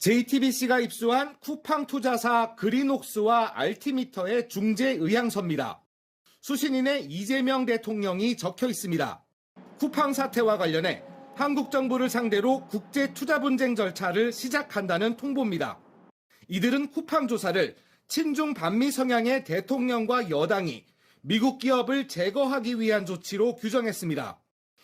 JTBC가 입수한 쿠팡 투자사 그린옥스와 알티미터의 중재 의향서입니다. 수신인의 이재명 대통령이 적혀 있습니다. 쿠팡 사태와 관련해 한국 정부를 상대로 국제 투자 분쟁 절차를 시작한다는 통보입니다. 이들은 쿠팡 조사를 친중 반미 성향의 대통령과 여당이 미국 기업을 제거하기 위한 조치로 규정했습니다.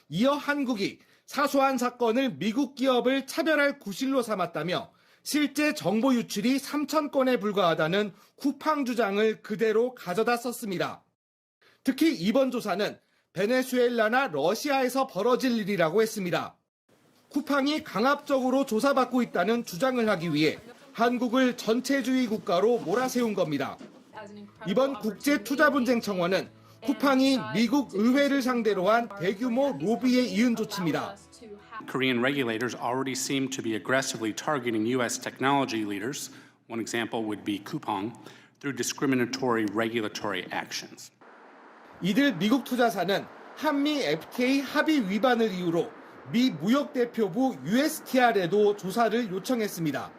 이어 한국이 사소한 사건을 미국 기업을 차별할 구실로 삼았다며 실제 정보 유출이 3,000건에 불과하다는 쿠팡 주장을 그대로 가져다 썼습니다. 특히 이번 조사는 베네수엘라나 러시아에서 벌어질 일이라고 했습니다. 쿠팡이 강압적으로 조사받고 있다는 주장을 하기 위해 한국을 전체주의 국가로 몰아세운 겁니다. 이번 국제투자분쟁청원은 쿠팡이 미국 의회를 상대로 한 대규모 로비에 이은 조치입니다. Korean regulators already seem to be aggressively targeting U.S. technology leaders. One example would be Coupang through discriminatory regulatory actions. 이들 미국 투자사는 한미 FTA 합의 위반을 이유로 미 무역대표부 USTR에도 조사를 요청했습니다.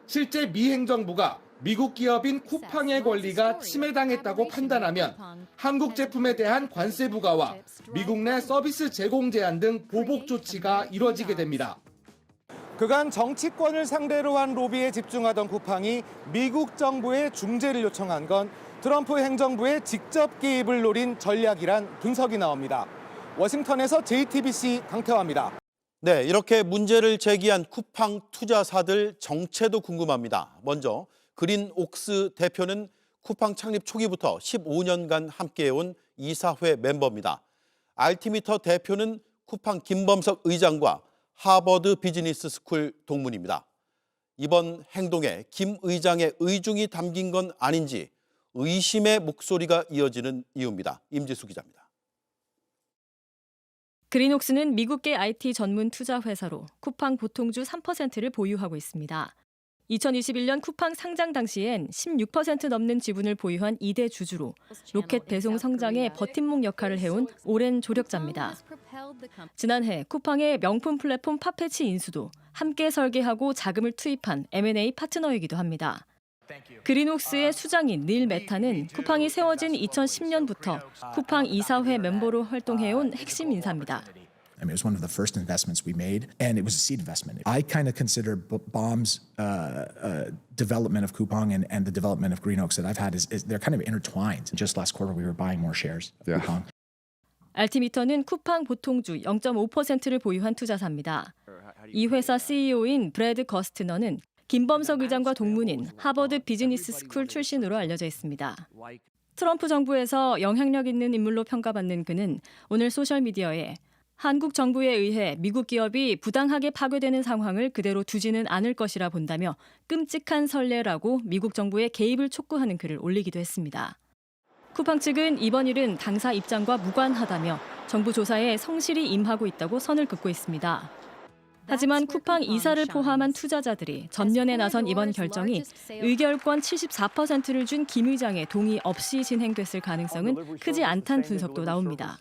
실제 미 행정부가 미국 기업인 쿠팡의 권리가 침해당했다고 판단하면 한국 제품에 대한 관세 부과와 미국 내 서비스 제공 제한 등 보복 조치가 이뤄지게 됩니다. 그간 정치권을 상대로 한 로비에 집중하던 쿠팡이 미국 정부의 중재를 요청한 건 트럼프 행정부의 직접 개입을 노린 전략이란 분석이 나옵니다. 워싱턴에서 JTBC 강태화입니다. 네, 이렇게 문제를 제기한 쿠팡 투자사들 정체도 궁금합니다. 먼저 그린옥스 대표는 쿠팡 창립 초기부터 15년간 함께해온 이사회 멤버입니다. 알티미터 대표는 쿠팡 김범석 의장과 하버드 비즈니스 스쿨 동문입니다. 이번 행동에 김 의장의 의중이 담긴 건 아닌지 의심의 목소리가 이어지는 이유입니다. 임지수 기자입니다. 그린옥스는 미국계 IT 전문 투자 회사로 쿠팡 보통주 3%를 보유하고 있습니다. 2021년 쿠팡 상장 당시엔 16% 넘는 지분을 보유한 2대 주주로 로켓 배송 성장에 버팀목 역할을 해온 오랜 조력자입니다. 지난해 쿠팡의 명품 플랫폼 팝패치 인수도 함께 설계하고 자금을 투입한 M&A 파트너이기도 합니다. 그린옥스의 수장인 닐 메타는 쿠팡이 세워진 2010년부터 쿠팡 이사회 멤버로 활동해온 핵심 인사입니다. I mean, it was one of the first investments we made, and it was a seed investment. I kind of consider Baum's development of Coupang and the development of Green Oaks that I've had is they're kind of intertwined. Just last quarter, we were buying more shares of Coupang. 알티미터는 쿠팡 보통주 0.5%를 보유한 투자사입니다. 이 회사 CEO인 브래드 거스트너는 김범석 의장과 동문인 하버드 비즈니스 스쿨 출신으로 알려져 있습니다. 트럼프 정부에서 영향력 있는 인물로 평가받는 그는 오늘 소셜미디어에 한국 정부에 의해 미국 기업이 부당하게 파괴되는 상황을 그대로 두지는 않을 것이라 본다며 끔찍한 선례라고 미국 정부의 개입을 촉구하는 글을 올리기도 했습니다. 쿠팡 측은 이번 일은 당사 입장과 무관하다며 정부 조사에 성실히 임하고 있다고 선을 긋고 있습니다. 하지만 쿠팡 이사를 포함한 투자자들이 전면에 나선 이번 결정이 의결권 74%를 준 김 의장의 동의 없이 진행됐을 가능성은 크지 않다는 분석도 나옵니다.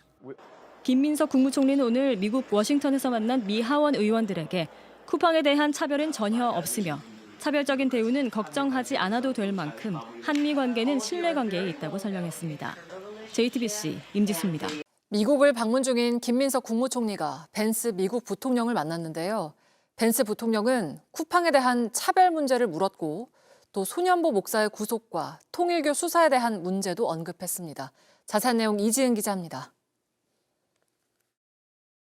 김민석 국무총리는 오늘 미국 워싱턴에서 만난 미 하원 의원들에게 쿠팡에 대한 차별은 전혀 없으며 차별적인 대우는 걱정하지 않아도 될 만큼 한미 관계는 신뢰 관계에 있다고 설명했습니다. JTBC 임지수입니다. 미국을 방문 중인 김민석 국무총리가 벤스 미국 부통령을 만났는데요. 벤스 부통령은 쿠팡에 대한 차별 문제를 물었고 또 소년보 목사의 구속과 통일교 수사에 대한 문제도 언급했습니다. 자세한 내용 이지은 기자입니다.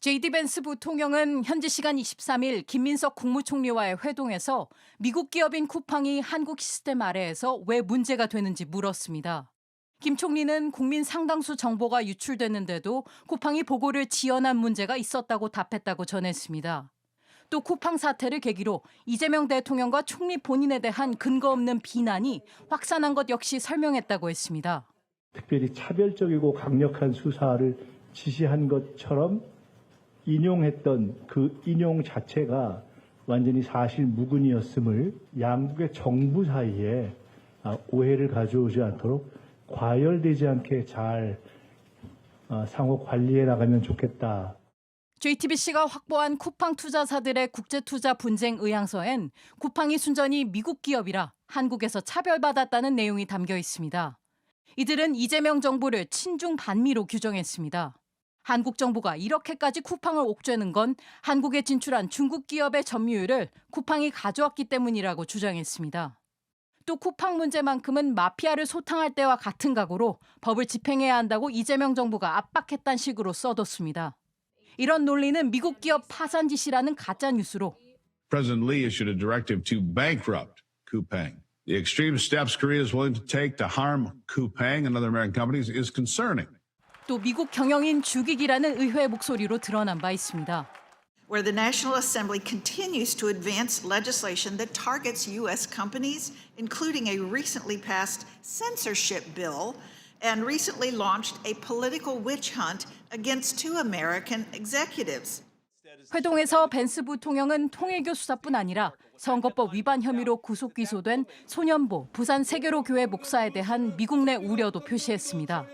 JD 벤스 부통령은 현지 시간 23일 김민석 국무총리와의 회동에서 미국 기업인 쿠팡이 한국 시스템 아래에서 왜 문제가 되는지 물었습니다. 김 총리는 국민 상당수 정보가 유출됐는데도 쿠팡이 보고를 지연한 문제가 있었다고 답했다고 전했습니다. 또 쿠팡 사태를 계기로 이재명 대통령과 총리 본인에 대한 근거 없는 비난이 확산한 것 역시 설명했다고 했습니다. 특별히 차별적이고 강력한 수사를 지시한 것처럼 인용했던 그 인용 자체가 완전히 사실 무근이었음을 양국의 정부 사이에 오해를 가져오지 않도록 과열되지 않게 잘 상호 관리해 나가면 좋겠다. JTBC가 확보한 쿠팡 투자사들의 국제투자 분쟁 의향서엔 쿠팡이 순전히 미국 기업이라 한국에서 차별받았다는 내용이 담겨 있습니다. 이들은 이재명 정부를 친중 반미로 규정했습니다. 한국 정부가 이렇게까지 쿠팡을 옥죄는 건 한국에 진출한 중국 기업의 점유율을 쿠팡이 가져왔기 때문이라고 주장했습니다. 또 쿠팡 문제만큼은 마피아를 소탕할 때와 같은 각오로 법을 집행해야 한다고 이재명 정부가 압박했다는 식으로 써뒀습니다. 이런 논리는 미국 기업 파산 지시라는 가짜 뉴스로 President Lee issued a directive to bankrupt Coupang. The extreme steps Korea is willing to take to harm Coupang and other American companies is concerning. 또 미국 경영인 죽이기라는 의회 목소리로 드러난 바 있습니다. Where the National Assembly continues to advance legislation that targets U.S. companies, including a recently passed censorship bill and recently launched a political witch hunt against two American executives. 회동에서 벤스 부통령은 통일교 수사뿐 아니라 선거법 위반 혐의로 구속 기소된 소년보 부산 세계로 교회 목사에 대한 미국 내 우려도 표시했습니다.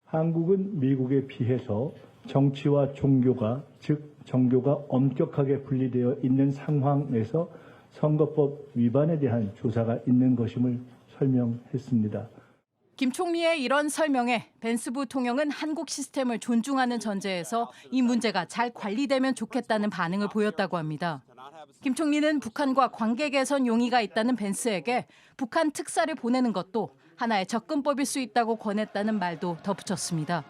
한국은 미국에 비해서 정치와 종교가, 즉 정교가 엄격하게 분리되어 있는 상황에서 선거법 위반에 대한 조사가 있는 것임을 설명했습니다. 김 총리의 이런 설명에 벤스 부통령은 한국 시스템을 존중하는 전제에서 이 문제가 잘 관리되면 좋겠다는 반응을 보였다고 합니다. 김 총리는 북한과 관계 개선 용의가 있다는 벤스에게 북한 특사를 보내는 것도 하나의 접근법일 수 있다고 권했다는 말도 덧붙였습니다.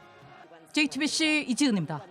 JTBC 이지은입니다.